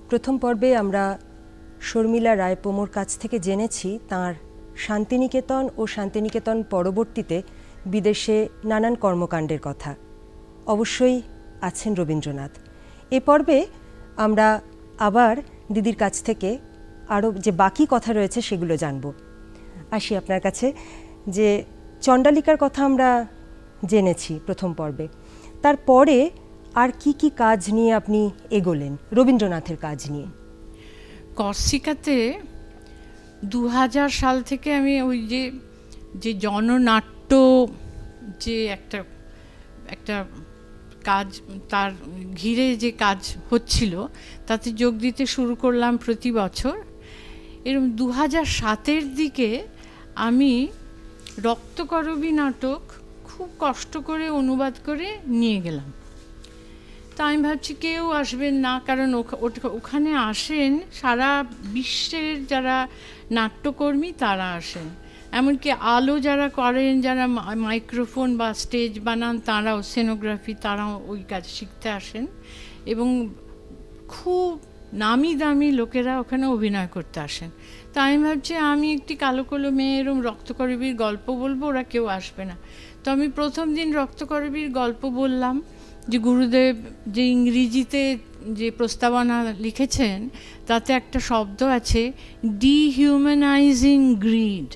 প্রথম পর্বে আমরা শর্মিলা রায় পোমোর কাছ থেকে জেনেছি তাঁর শান্তিনিকেতন ও শান্তিনিকেতন পরবর্তীতে বিদেশে নানান কর্মকাণ্ডের কথা। অবশ্যই আছেন রবীন্দ্রনাথ। এ পর্বে আমরা আবার দিদির কাছ থেকে আরও যে বাকি কথা রয়েছে সেগুলো জানব। আসি আপনার কাছে, যে চণ্ডালিকার কথা আমরা জেনেছি প্রথম পর্বে, তারপরে আর কি কি কাজ নিয়ে আপনি এগোলেন রবীন্দ্রনাথের কাজ নিয়ে? কর্সিকাতে 2000 সাল থেকে আমি ওই যে জননাট্য যে একটা কাজ, তার ঘিরে যে কাজ হচ্ছিল তাতে যোগ দিতে শুরু করলাম প্রতি বছর। এরকম 2007-এর দিকে আমি রক্তকরবী নাটক খুব কষ্ট করে অনুবাদ করে নিয়ে গেলাম। তা আমি ভাবছি কেউ আসবেন না, কারণ ওখানে আসেন সারা বিশ্বের যারা নাট্যকর্মী তারা আসেন, এমনকি আলো যারা করেন, যারা মাইক্রোফোন বা স্টেজ বানান তারাও, সিনোগ্রাফি, তারাও ওই কাজ শিখতে আসেন, এবং খুব নামি দামি লোকেরা ওখানে অভিনয় করতে আসেন। তা আমি ভাবছি আমি একটি কালো কালো মেয়ে এরম রক্তকরবীর গল্প বলবো, ওরা কেউ আসবে না। তো আমি প্রথম দিন রক্তকরবীর গল্প বললাম, যে গুরুদেব যে ইংরেজিতে যে প্রস্তাবনা লিখেছেন তাতে একটা শব্দ আছে ডিহিউম্যানাইজিং গ্রিড।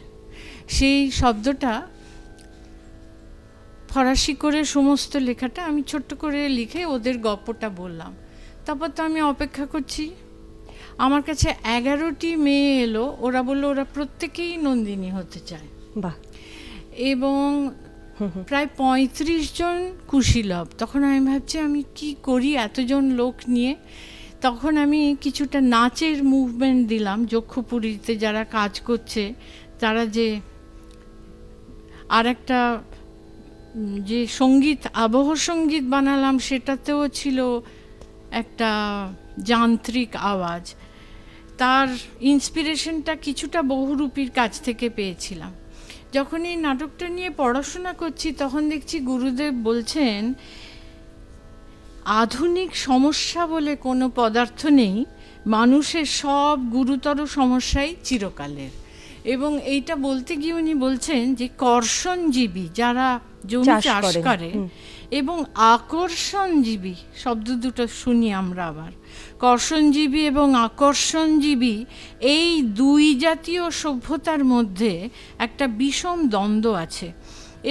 সেই শব্দটা ফরাসি করে সমস্ত লেখাটা আমি ছোট্ট করে লিখে ওদের গল্পটা বললাম। তারপর তো আমি অপেক্ষা করছি, আমার কাছে 11টি মেয়ে এলো, ওরা বললো ওরা প্রত্যেকেই নন্দিনী হতে চায়। বাহ। এবং প্রায় 35 জন কুশীলব। তখন আমি ভাবছি আমি কি করি এতজন লোক নিয়ে। তখন আমি কিছুটা নাচের মুভমেন্ট দিলাম, যক্ষপুরীতে যারা কাজ করছে তারা যে আর একটা যে সঙ্গীত, আবহ সঙ্গীত বানালাম, সেটাতেও ছিল একটা যান্ত্রিক আওয়াজ। তার ইন্সপিরেশনটা কিছুটা বহুরূপীর কাছ থেকে পেয়েছিলাম। যখন এই নাটকটা নিয়ে পড়াশোনা করছি তখন দেখছি গুরুদেব বলছেন আধুনিক সমস্যা বলে কোনো পদার্থ নেই, মানুষের সব গুরুতর সমস্যাই চিরকালের। এবং এইটা বলতে গিয়ে উনি বলছেন যে কর্ষণজীবী যারা জমি চাষ করে এবং আকর্ষণজীবী, শব্দ দুটো শুনি আমরা আবার, কর্ষণজীবী এবং আকর্ষণজীবী, এই দুই জাতীয় সভ্যতার মধ্যে একটা বিষম দ্বন্দ্ব আছে।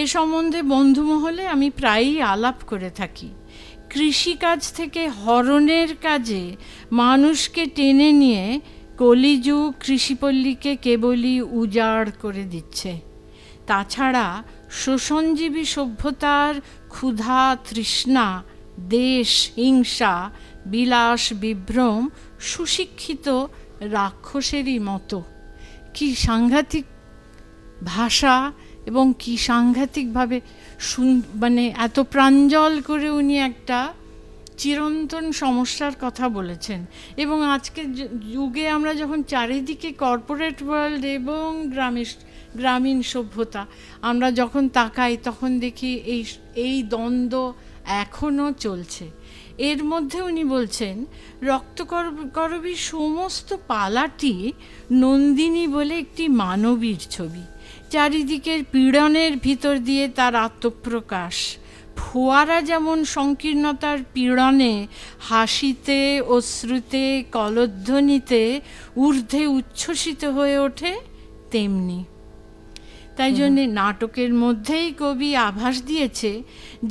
এ সম্বন্ধে বন্ধুমহলে আমি প্রায়ই আলাপ করে থাকি। কৃষিকাজ থেকে হরণের কাজে মানুষকে টেনে নিয়ে কলিযুগ কৃষিপল্লীকে কেবলই উজাড় করে দিচ্ছে। তাছাড়া শোষণজীবী সভ্যতার ক্ষুধা, তৃষ্ণা, দেশ, হিংসা, বিলাস, বিভ্রম সুশিক্ষিত রাক্ষসেরই মতো। কি সাংঘাতিক ভাষা এবং কি সাংঘাতিকভাবে মানে এত প্রাঞ্জল করে উনি একটা চিরন্তন সমস্যার কথা বলেছেন। এবং আজকের যুগে আমরা যখন চারিদিকে কর্পোরেট ওয়ার্ল্ড এবং গ্রামীণ সভ্যতা আমরা যখন তাকাই তখন দেখি এই দ্বন্দ্ব এখনও চলছে। এর মধ্যে উনি বলছেন রক্তকরবীর সমস্ত পালাটি নন্দিনী বলে একটি মানবীর ছবি। চারিদিকের পীড়নের ভিতর দিয়ে তার আত্মপ্রকাশ। ফোয়ারা যেমন সংকীর্ণতার পীড়নে হাসিতে, অশ্রুতে, কলধ্বনিতে ঊর্ধ্বে উচ্ছ্বসিত হয়ে ওঠে, তেমনি তাই জন্যে নাটকের মধ্যেই কবি আভাস দিয়েছে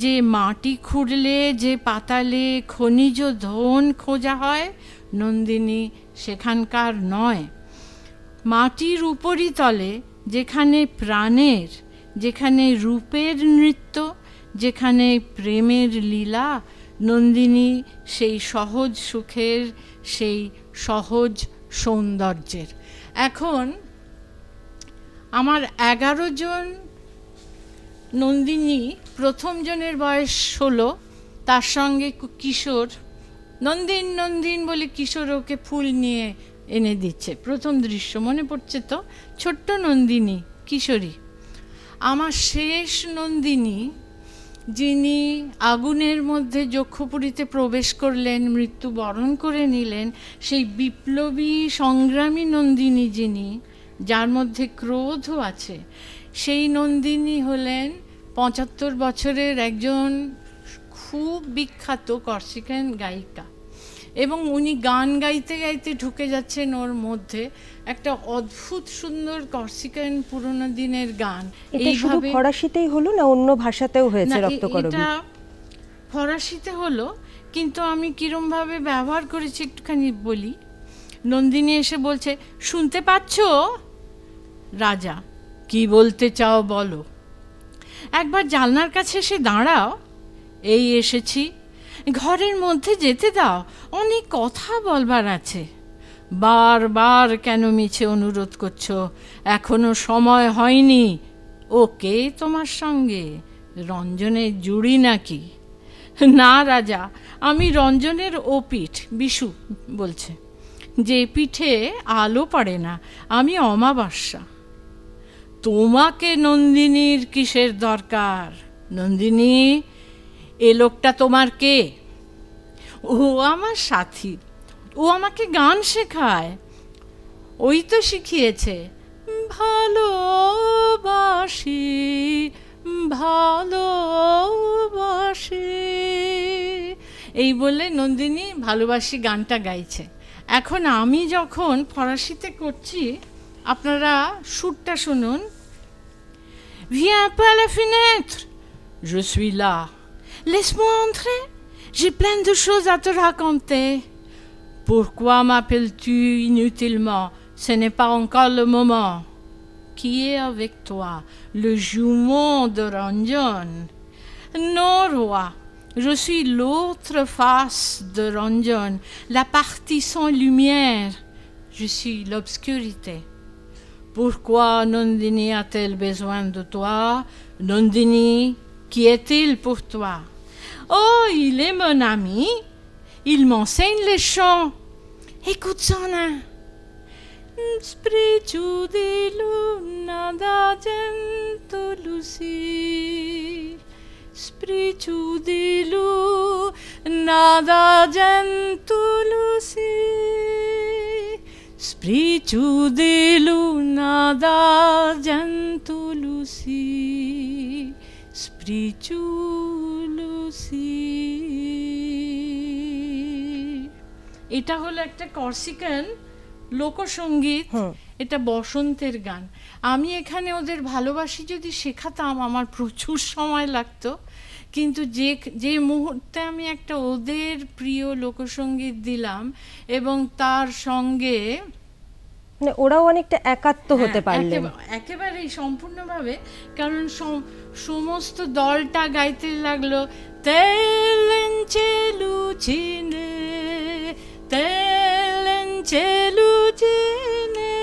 যে মাটি খুঁড়লে যে পাতালে খনিজ ধন খোঁজা হয়, নন্দিনী সেখানকার নয়। মাটির উপরিতলে যেখানে প্রাণের, যেখানে রূপের নৃত্য, যেখানে প্রেমের লীলা, নন্দিনী সেই সহজ সুখের, সেই সহজ সৌন্দর্যের। এখন আমার 11 জন নন্দিনী, প্রথম জনের বয়স 16, তার সঙ্গে কিশোর, নন্দিন নন্দিন বলে কিশোর ওকে ফুল নিয়ে এনে দিচ্ছে। প্রথম দৃশ্য মনে পড়ছে তো, ছোট্ট নন্দিনী, কিশোরী। আমার শেষ নন্দিনী যিনি আগুনের মধ্যে যক্ষপুরীতে প্রবেশ করলেন, মৃত্যুবরণ করে নিলেন, সেই বিপ্লবী সংগ্রামী নন্দিনী যিনি, যার মধ্যে ক্রোধও আছে, সেই নন্দিনী হলেন ৭৫ বছরের একজন খুব বিখ্যাত কর্সিকান গায়িকা। এবং উনি গান গাইতে গাইতে ঢুকে যাচ্ছেন ওর মধ্যে, একটা অদ্ভুত সুন্দর কর্সিকান পুরোনো দিনের গান। এটা শুধু ফরাসিতেই হলো না অন্য ভাষাতেও হয়েছে রক্তকরবী? এটা ফরাসিতে হলো, কিন্তু আমি কিরম ভাবে ব্যবহার করেছি একটুখানি বলি। নন্দিনী এসে বলছে, শুনতে পাচ্ছ? রাজা, কি বলতে চাও বলো। একবার জানলার কাছে এসে দাঁড়াও। এই এসেছি। ঘরের মধ্যে যেতে দাও, অনেক কথা বলবার আছে। বারবার কেন মিছে অনুরোধ করছো? এখনো সময় হয়নি। ও কে তোমার সঙ্গে? রঞ্জনের জুড়ি নাকি? না রাজা, আমি রঞ্জনের ও পিঠ, বিশু বলছে, যে পিঠে আলো পড়ে না, আমি অমাবস্যা। তোমাকে নন্দিনীর কিসের দরকার? নন্দিনী, এ লোকটা তোমার কে? ও আমার সাথী, ও আমাকে গান শেখায়, ওই তো শিখিয়েছে ভালোবাসি ভালোবাসি, এই বলে নন্দিনী ভালোবাসি গানটা গাইছে। এখন আমি যখন ফরাসিতে করছি, আপনারা সুরটা শুনুন। Viens par la fenêtre, je suis là. Laisse-moi entrer, j'ai plein de choses à te raconter. Pourquoi m'appelles-tu inutilement? Ce n'est pas encore le moment. Qui est avec toi? Le jumeau de Ranjan? Non, roi, je suis l'autre face de Ranjan, la partie sans lumière. Je suis l'obscurité. Pourquoi Nandini a-t-elle besoin de toi? Nandini, qui est-il pour toi? Oh, il est mon ami. Il m'enseigne les chants. Écoute son nom. Spiritu di luna d'argento luci. Spiritu di luna d'argento luci. Spiritu di luna d'argento luci. Spiritu luci. এটা হলো একটা কর্সিকান লোকসঙ্গীত। এটা বসন্তের গান। আমি এখানে ওদের ভালোবাসি যদি শেখাতাম, আমার প্রচুর সময় লাগতো, কিন্তু যে মুহূর্তে আমি একটা ওদের প্রিয় লোকসঙ্গীত দিলাম এবং তার সঙ্গে মানে ওরাও অনেকটা একাত্ম হতে পারলেন একেবারেই সম্পূর্ণভাবে, কারণ সমস্ত দলটা গাইতে লাগলো তেলেঞ্চে লুচিনে তেলেঞ্চে লুচিনে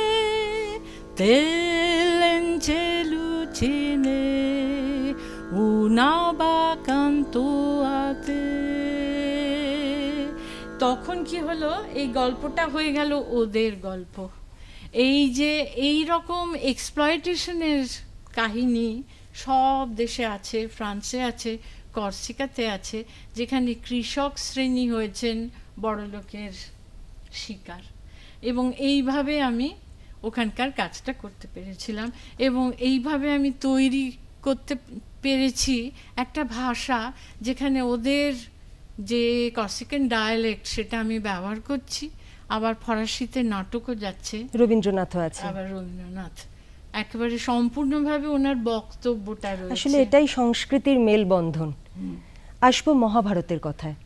তেলেঞ্চে লুচিনে una bacanto a te। তখন কি হলো, এই গল্পটা হয়ে গেল ওদের গল্প। এই যে এই রকম এক্সপ্লয়টেশনের কাহিনী সব দেশে আছে, ফ্রান্সে আছে, কর্সিকাতে আছে, যেখানে কৃষক শ্রেণী হয়েছেন বড়লোকের শিকার। এবং এইভাবে আমি ওখানকার কাজটা করতে পেরেছিলাম, এবং এইভাবে আমি তৈরি করতে পেরেছি একটা ভাষা যেখানে ওদের যে কর্সিকান ডায়ালেক্ট সেটা আমি ব্যবহার করছি, আবার ফরাসিতে নাটকও যাচ্ছে, রবীন্দ্রনাথও আছে, আবার রবীন্দ্রনাথ একেবারে সম্পূর্ণভাবে ওনার বক্তব্যটা রয়েছে। আসলে এটাই সংস্কৃতির মেলবন্ধন। আসবো মহাভারতের কথায়।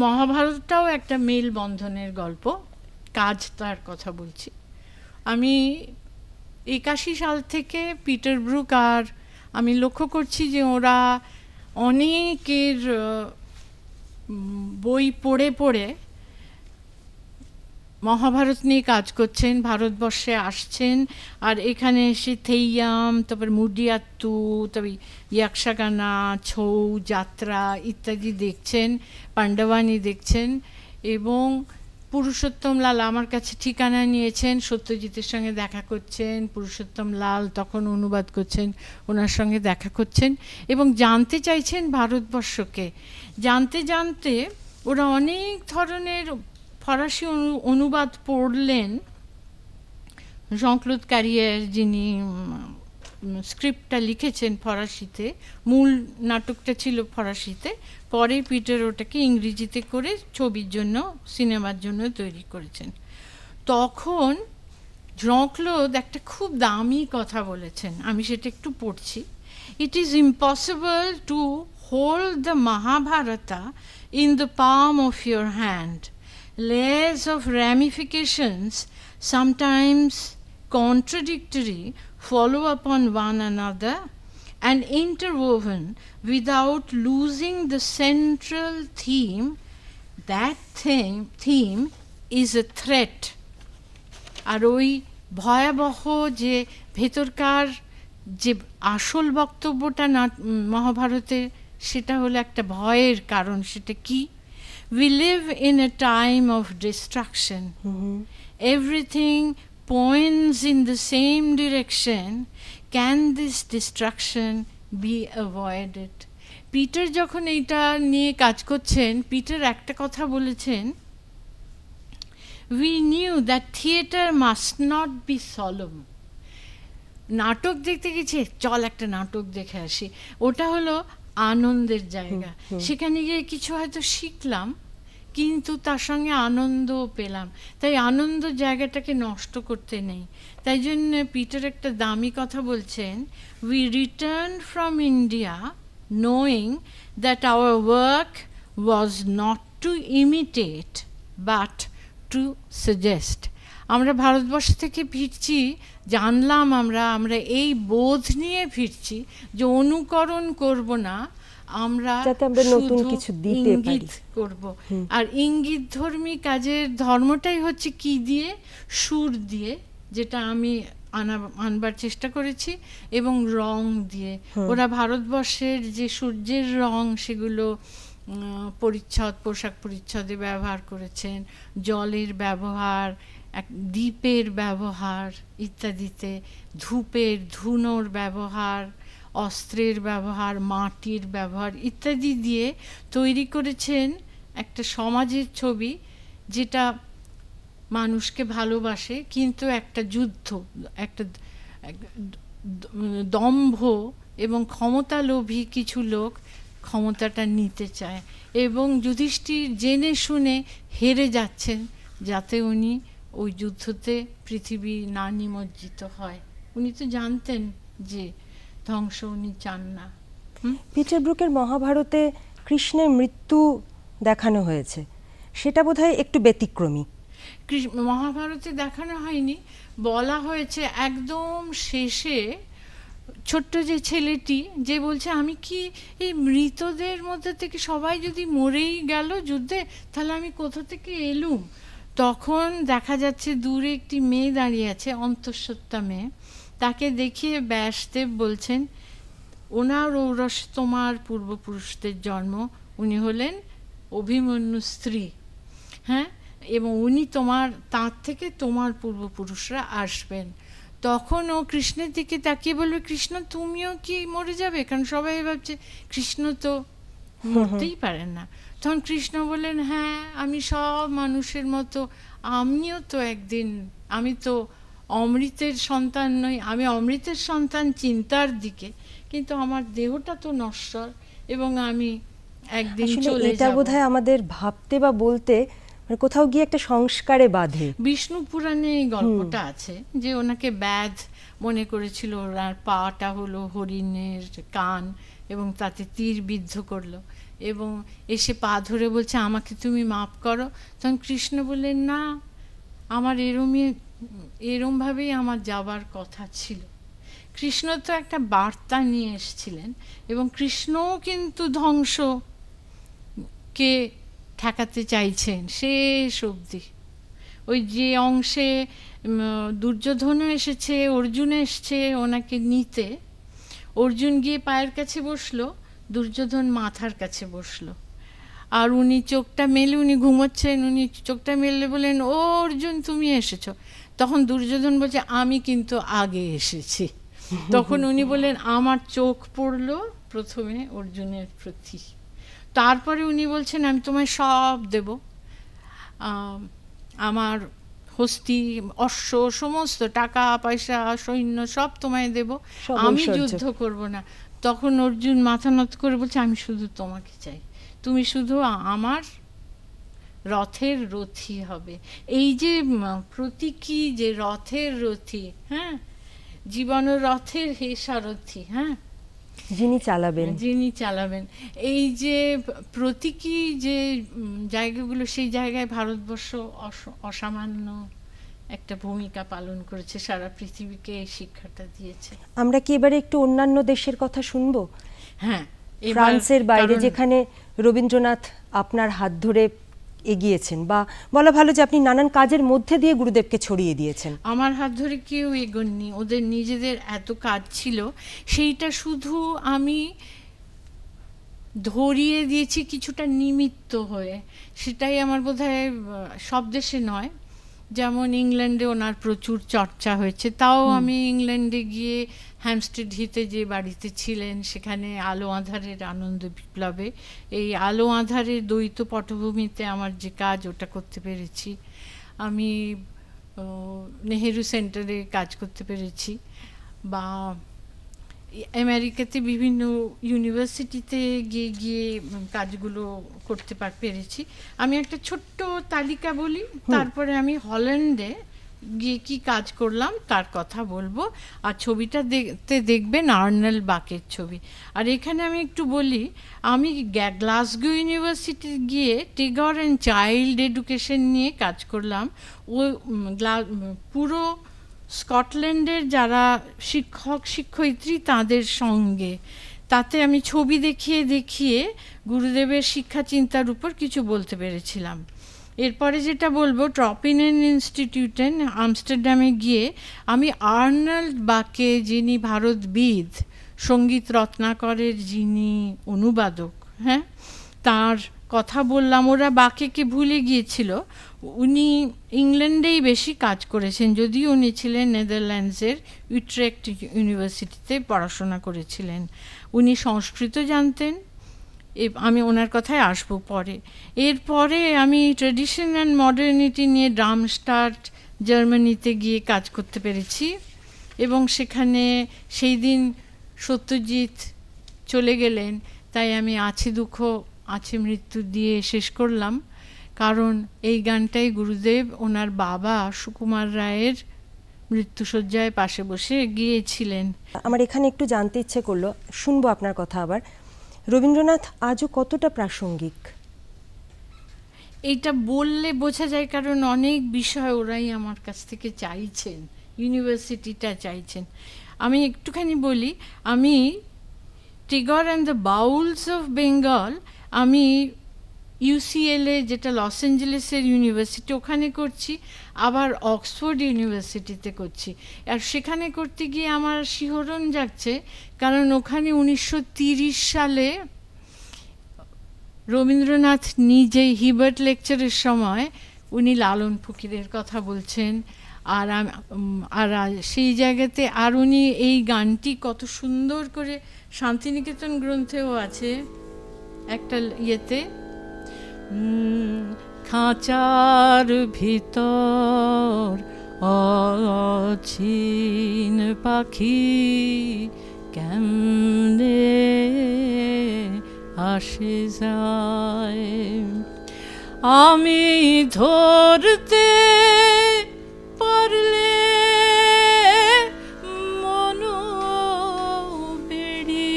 মহাভারতটাও একটা মেলবন্ধনের গল্প, কাজটার কথা বলছি। আমি 81 সাল থেকে পিটার ব্রুক আর আমি লক্ষ্য করছি যে ওরা অনেকের বই পড়ে পড়ে মহাভারত নিয়ে কাজ করছেন, ভারতবর্ষে আসছেন, আর এখানে এসে থেইয়াম, তারপর মুডিয়াত্তু, তারপর ইয়াকশাগানা, ছৌ, যাত্রা ইত্যাদি দেখছেন, পাণ্ডবানী দেখছেন, এবং পুরুষোত্তম লাল আমার কাছে ঠিকানা নিয়েছেন, সত্যজিতের সঙ্গে দেখা করছেন, পুরুষোত্তম লাল তখন অনুবাদ করছেন, ওনার সঙ্গে দেখা করছেন এবং জানতে চাইছেন ভারতবর্ষকে। জানতে জানতে ওরা অনেক ধরনের ফরাসি অনুবাদ পড়লেন। জঁ-ক্লদ ক্যারিয়ার যিনি স্ক্রিপ্টটা লিখেছেন ফরাসিতে, মূল নাটকটা ছিল ফরাসিতে, পরে পিটার ওটাকে ইংরেজিতে করে ছবির জন্য, সিনেমার জন্য তৈরি করেছেন। তখন জঁ-ক্লদ একটা খুব দামি কথা বলেছেন, আমি সেটা একটু পড়ছি। It is impossible to hold the Mahabharata in the palm of your hand, layers of ramifications, sometimes contradictory, follow upon one another and interwoven without losing the central theme. That theme is a threat. আর ওই ভয়াবহ যে ভেতরকার যে আসল বক্তব্যটা মহাভারতে, সেটা হলো একটা ভয়ের কারণ। সেটা কি? We live in a time of destruction. Everything points in the same direction. Can this destruction be avoided? Peter যখন এইটা নিয়ে কাজ করছেন, পিটার একটা কথা বলেছেন, We knew that theater must not be solemn. নাটক দেখতে গেছে, চল একটা নাটক দেখে আসি, ওটা হলো আনন্দের জায়গা। সেখানে গিয়ে কিছু হয়তো শিখলাম, কিন্তু তার সঙ্গে আনন্দও পেলাম। তাই আনন্দ জায়গাটাকে নষ্ট করতে নেই। তাই জন্য পিটার একটা দামি কথা বলছেন, we return from India knowing that our work was not to imitate but to suggest. আমরা ভারতবর্ষ থেকে ফিরছি, জানলাম আমরা এই বোধ নিয়ে ফিরছি যে অনুকরণ করব না, আমরা নতুন কিছু দিতে পারি, করব। আর ইঙ্গিত ধর্মী কাজের ধর্মটাই হচ্ছে কি দিয়ে? সুর দিয়ে, যেটা আমি আনবার চেষ্টা করেছি, এবং রং দিয়ে। ওরা ভারতবর্ষের যে সূর্যের রং, সেগুলো পোশাক পরিচ্ছদে ব্যবহার করেছেন, জলের ব্যবহার, দ্বীপের ব্যবহার ইত্যাদিতে, ধুনোর ব্যবহার, অস্ত্রের ব্যবহার, মাটির ব্যবহার ইত্যাদি দিয়ে তৈরি করেছেন একটা সমাজের ছবি, যেটা মানুষকে ভালোবাসে, কিন্তু একটা যুদ্ধ, একটা দম্ভ এবং ক্ষমতালোভী কিছু লোক ক্ষমতাটা নিতে চায়, এবং যুধিষ্ঠির জেনে শুনে হেরে যাচ্ছেন যাতে উনি ওই যুদ্ধতে পৃথিবী না নিমজ্জিত হয়। উনি তো জানতেন যে ধ্বংস উনি চান না। পিটার ব্রুকের মহাভারতে কৃষ্ণের মৃত্যু দেখানো হয়েছে, সেটা বোধহয় একটু ব্যতিক্রমী। মহাভারতে দেখানো হয়নি, বলা হয়েছে একদম শেষে, ছোট্ট যে ছেলেটি যে বলছে, আমি কি এই মৃতদের মধ্যে থেকে সবাই যদি মরেই গেল যুদ্ধে, তাহলে আমি কোথা থেকে এলুম? তখন দেখা যাচ্ছে দূরে একটি মেয়ে দাঁড়িয়ে আছে, অন্তঃসত্ত্বা মেয়ে। তাকে দেখিয়ে ব্যাসদেব বলছেন, ওনার ঔরসে তোমার পূর্বপুরুষদের জন্ম, উনি হলেন অভিমন্যু স্ত্রী, হ্যাঁ, এবং উনি তার থেকে তোমার পূর্বপুরুষরা আসবেন। তখন ও কৃষ্ণের দিকে তাকিয়ে বলবে, কৃষ্ণ তুমিও কি মরে যাবে? কারণ সবাই ভাবছে কৃষ্ণ তো মরতেই পারেন না। তখন কৃষ্ণ বললেন, হ্যাঁ, আমি সব মানুষের মতো, আমিও তো একদিন, আমি তো অমৃতের সন্তান নই, আমি অমৃতের সন্তান চিন্তার দিকে, কিন্তু আমার দেহটা তো নশ্বর, এবং আমি একদিন চলে যাব। এটা বোধহয় আমাদের ভাবতে বা বলতে কোথাও গিয়ে একটা সংস্কারে বাঁধে। বিষ্ণু পুরাণে এই গল্পটা আছে যে ওনাকে ব্যাধ মনে করেছিল, ওনার পাটা হলো হরিণের কান, এবং তাতে তীর বিদ্ধ করলো, এবং এসে পা ধরে বলছে, আমাকে তুমি মাফ করো। তখন কৃষ্ণ বললেন, না, আমার এরমভাবেই আমার যাবার কথা ছিল। কৃষ্ণ তো একটা বার্তা নিয়ে এসেছিলেন, এবং কৃষ্ণও কিন্তু ধ্বংসকে ঠেকাতে চাইছেন শেষ অবধি। ওই যে অংশে দুর্যোধনও এসেছে, অর্জুন এসছে ওনাকে নিতে, অর্জুন গিয়ে পায়ের কাছে বসলো, দুর্যোধন মাথার কাছে বসলো। আর উনি চোখটা মেলে, উনি ঘুমোচ্ছেন, উনি চোখটা মেললে বলেন, ও অর্জুন তুমি এসেছো। তখন দুর্যোধন বলছে আমি কিন্তু আগে এসেছি। তখন উনি বললেন আমার চোখ পড়লো প্রথমে অর্জুনের প্রতি, তারপরে উনি বলছেন আমি তোমায় সব দেব, আমার হস্তি, অশ্ব, সমস্ত টাকা পয়সা সৈন্য সব তোমায় দেব, আমি যুদ্ধ করব না। তখন অর্জুন মাথা নত করে বলছে আমি শুধু তোমাকে চাই, তুমি শুধু আমার রথের রথী হবে। এই যে প্রতীকী যে রথের রথী, হ্যাঁ, জীবন রথের হে সারথী, হ্যাঁ, যিনি চালাবেন, এই যে প্রতীকী যে জায়গাগুলো, সেই জায়গায় ভারতবর্ষ অসামান্য একটা ভূমিকা পালন করেছে, সারা পৃথিবীকে এই শিক্ষাটা দিয়েছে। আমরা কি এবারে একটু অন্যান্য দেশের কথা শুনবো? হ্যাঁ, ফ্রান্সের বাইরে যেখানে রবীন্দ্রনাথ আপনার হাত ধরে এগিয়েছেন, বা বলা ভালো যে আপনি নানান কাজের মধ্যে দিয়ে গুরুদেবকে ছড়িয়ে দিয়েছেন। আমার হাত ধরে কেউ এগোননি, ওদের নিজেদের এত কাজ ছিল, সেইটা শুধু আমি ধরিয়ে দিয়েছি কিছুটা নিমিত্ত হয়ে। সেটাই আমার বোধহয় সব দেশে নয়, যেমন ইংল্যান্ডে ওনার প্রচুর চর্চা হয়েছে, তাও আমি ইংল্যান্ডে গিয়ে হ্যামস্টেড হিতে যে বাড়িতে ছিলেন, সেখানে আলো আঁধারের আনন্দ বিপ্লবে এই আলো আঁধারের দ্বৈত পটভূমিতে আমার যে কাজ, ওটা করতে পেরেছি। আমি নেহেরু সেন্টারে কাজ করতে পেরেছি, বা আমেরিকাতে বিভিন্ন ইউনিভার্সিটিতে গিয়ে গিয়ে কাজগুলো করতে পেরেছি। আমি একটা ছোট্ট তালিকা বলি, তারপরে আমি হল্যান্ডে গিয়ে কি কাজ করলাম তার কথা বলবো। আর ছবিটা দেখবেন আর্নেল বাকের ছবি। আর এখানে আমি একটু বলি, আমি গ্লাসগো ইউনিভার্সিটি গিয়ে টেগর অ্যান্ড চাইল্ড এডুকেশন নিয়ে কাজ করলাম। ও পুরো স্কটল্যান্ডের যারা শিক্ষক শিক্ষয়িত্রী তাদের সঙ্গে, তাতে আমি ছবি দেখিয়ে দেখিয়ে গুরুদেবের শিক্ষা চিন্তার উপর কিছু বলতে পেরেছিলাম। এরপরে যেটা বলবো, ট্রপিনেন ইনস্টিটিউটে আমস্টারডামে গিয়ে আমি আর্নল্ড বাকে, যিনি ভারতবিদ, সঙ্গীত রত্নাকরের যিনি অনুবাদক, হ্যাঁ, তার কথা বললাম। ওরা বাকেকে ভুলে গিয়েছিল, উনি ইংল্যান্ডেই বেশি কাজ করেছেন, যদিও উনি ছিলেন নেদারল্যান্ডসের উট্রেক্ট ইউনিভার্সিটিতে পড়াশোনা করেছিলেন। উনি সংস্কৃত জানতেন, আমি ওনার কথায় আসবো পরে। এরপরে আমি ট্র্যাডিশন অ্যান্ড মডার্নিটি নিয়ে ডার্মস্টাডট জার্মানিতে গিয়ে কাজ করতে পেরেছি, এবং সেখানে সেই দিন সত্যজিৎ চলে গেলেন, তাই আমি আছে দুঃখ আছে মৃত্যু দিয়ে শেষ করলাম। কারণ এই গানটাই গুরুদেব ওনার বাবা সুকুমার রায়ের মৃত্যুশয্যায় পাশে বসে গিয়েছিলেন। আমার এখানে একটু জানতে ইচ্ছে করলো, শুনবো আপনার কথা আবার। রবীন্দ্রনাথ আজও কতটা প্রাসঙ্গিক? এইটা বললে বোঝা যায়, কারণ অনেক বিষয় ওরাই আমার কাছ থেকে চাইছেন, ইউনিভার্সিটিটা চাইছেন। আমি একটুখানি বলি, আমি Tagore and the bowels of Bengal আমি ইউসিএলএ, যেটা লস অ্যাঞ্জেলেসের ইউনিভার্সিটি, ওখানে করছি, আবার অক্সফোর্ড ইউনিভার্সিটিতে করছি। আর সেখানে করতে গিয়ে আমার শিহরণ যাচ্ছে, কারণ ওখানে 1930 সালে রবীন্দ্রনাথ নিজেই হিবার্ট লেকচারের সময় উনি লালন ফকিরের কথা বলছেন। আর সেই জায়গাতে আর উনি এই গানটি কত সুন্দর করে শান্তিনিকেতন গ্রন্থেও আছে একটা ইয়েতে, খাঁচার ভিতর অচিন পাখি কেমনে আসে যায়, আমি ধরতে পারলে মন বেড়ি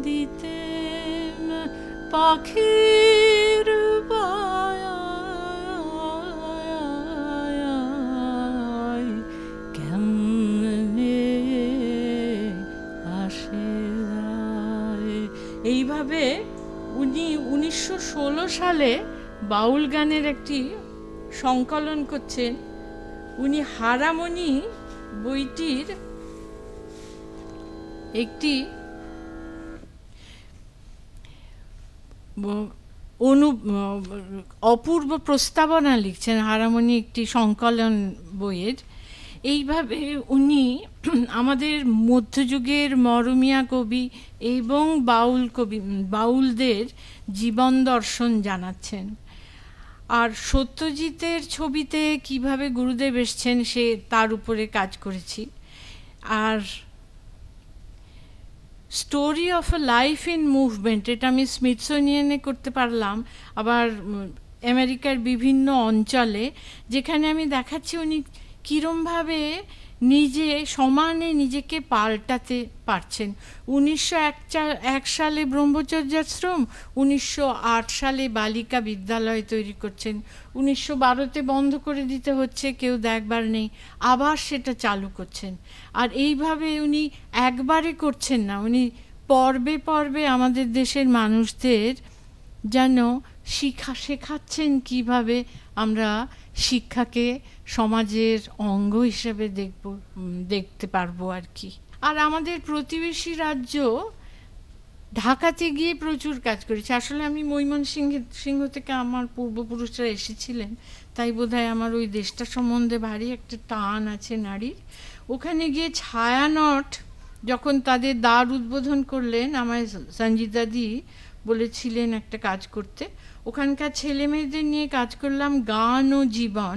দিতে পাখির বায় কেমনে আসে যায়। এইভাবে উনি 1916 সালে বাউল গানের একটি সংকলন করছেন। উনি হারামণি বইটির একটি অপূর্ব প্রস্তাবনা লিখছেন, হারামণি একটি সংকলন বইয়ের। এইভাবে উনি আমাদের মধ্যযুগের মরমিয়া কবি এবং বাউলদের জীবন দর্শন জানাচ্ছেন। আর সত্যজিতের ছবিতে কিভাবে গুরুদেব এসছেন সে তার উপরে কাজ করেছি। আর story of a life in movement, এটা আমি স্মিথসোনিয়ানে করতে পারলাম, আবার আমেরিকার বিভিন্ন অঞ্চলে, যেখানে আমি দেখাচ্ছি উনি কীরমভাবে নিজে সমানে নিজেকে পাল্টাতে পারছেন। 1901 সালে ব্রহ্মচর্যাশ্রম, 1908 সালে বালিকা বিদ্যালয় তৈরি করছেন, 1912তে বন্ধ করে দিতে হচ্ছে, কেউ দেখবার নেই, আবার সেটা চালু করছেন। আর এইভাবে উনি একবারে করছেন না, উনি পর্বে পর্বে আমাদের দেশের মানুষদের যেন শেখাচ্ছেন কিভাবে আমরা শিক্ষাকে সমাজের অঙ্গ হিসেবে দেখতে পারবো আর কি। আর আমাদের প্রতিবেশী রাজ্য ঢাকাতে গিয়ে প্রচুর কাজ করেছে। আসলে আমি ময়মনসিংহ থেকে আমার পূর্বপুরুষরা এসেছিলেন, তাই বোধহয় আমার ওই দেশটা সম্বন্ধে ভারী একটা টান আছে নারীর। ওখানে গিয়ে ছায়ানট যখন তাদের দ্বার উদ্বোধন করলেন, আমায় সঞ্জিতাদি বলেছিলেন একটা কাজ করতে। ওখানকার ছেলে মেয়েদের নিয়ে কাজ করলাম গান ও জীবন,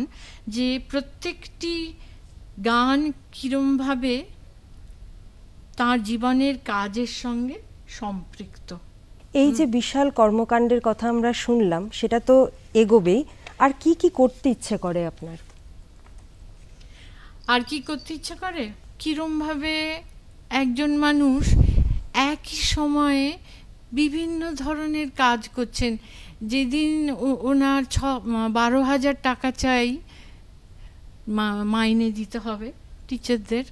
যে প্রত্যেকটি গান কীরমভাবে তার জীবনের কাজের সঙ্গে সম্পৃক্ত। এই যে বিশাল কর্মকাণ্ডের কথা আমরা শুনলাম, সেটা তো এগোবেই। আর কি কি করতে ইচ্ছে করে আপনার? আর কি করতে ইচ্ছে করে, কীরমভাবে একজন মানুষ একই সময়ে বিভিন্ন ধরনের কাজ করছেন। যেদিন ওনার 12,000 টাকা চাই, মাইনে দিতে হবে টিচারদের,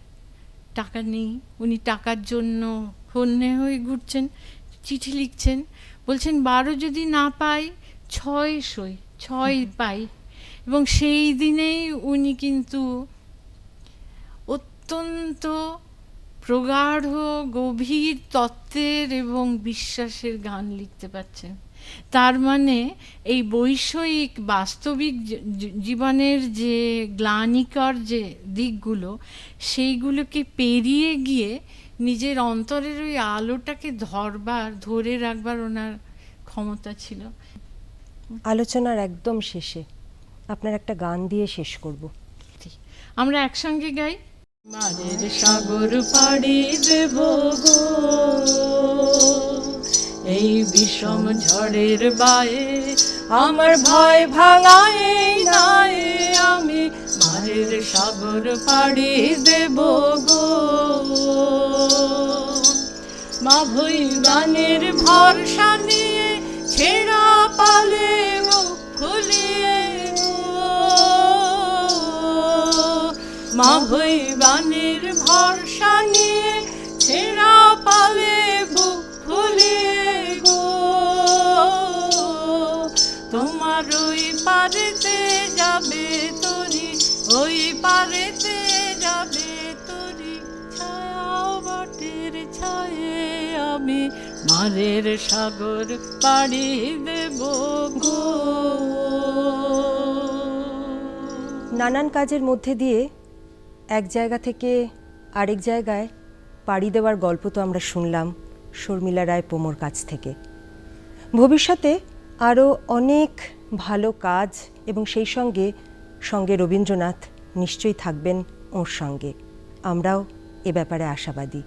টাকা নেই, উনি টাকার জন্য হন্যে হয়ে ঘুরছেন, চিঠি লিখছেন, বলছেন 12 যদি না পাই 6 পাই। এবং সেই দিনেই উনি কিন্তু অত্যন্ত প্রগাঢ় গভীর তত্ত্বের এবং বিশ্বাসের গান লিখতে পারছেন। তার মানে এই বৈষয়িক বাস্তবিক জীবনের যে গ্লানিকর যে দিকগুলো, সেইগুলোকে পেরিয়ে গিয়ে নিজের অন্তরের ওই আলোটাকে ধরে রাখবার ওনার ক্ষমতা ছিল। আলোচনার একদম শেষে আপনার একটা গান দিয়ে শেষ করব। আমরা একসঙ্গে গাই। মাঝের সাগর পাড়ি দেব গো, এই বিষম ঝড়ের বায়ে আমার ভয় ভাঙায় নাই, আমি মাঝের সাগর পাড়ি দেব গো। মা ভই গানের ভরসা নিয়ে ছেঁড়া পালে মুখ খুলিয়ে গো, মা ভই গানের ভরসা নিয়ে ছেঁড়া পালে বুক খুলিয়ে গো। তোমার ওই পারেতে যাবে তরি, ওই পারেতে যাবে তরি, ছায়া বাটের ছায়ে আমি মাঝের সাগর পাড়ি দেব গো। নানান কাজের মধ্যে দিয়ে এক জায়গা থেকে আরেক জায়গায় পাড়ি দেওয়ার গল্প তো আমরা শুনলাম শর্মিলা রায় পোমোর কাছ থেকে। ভবিষ্যতে আরও অনেক ভালো কাজ এবং সেই সঙ্গে সঙ্গে রবীন্দ্রনাথ নিশ্চয়ই থাকবেন ওর সঙ্গে। আমরাও এ ব্যাপারে আশাবাদী।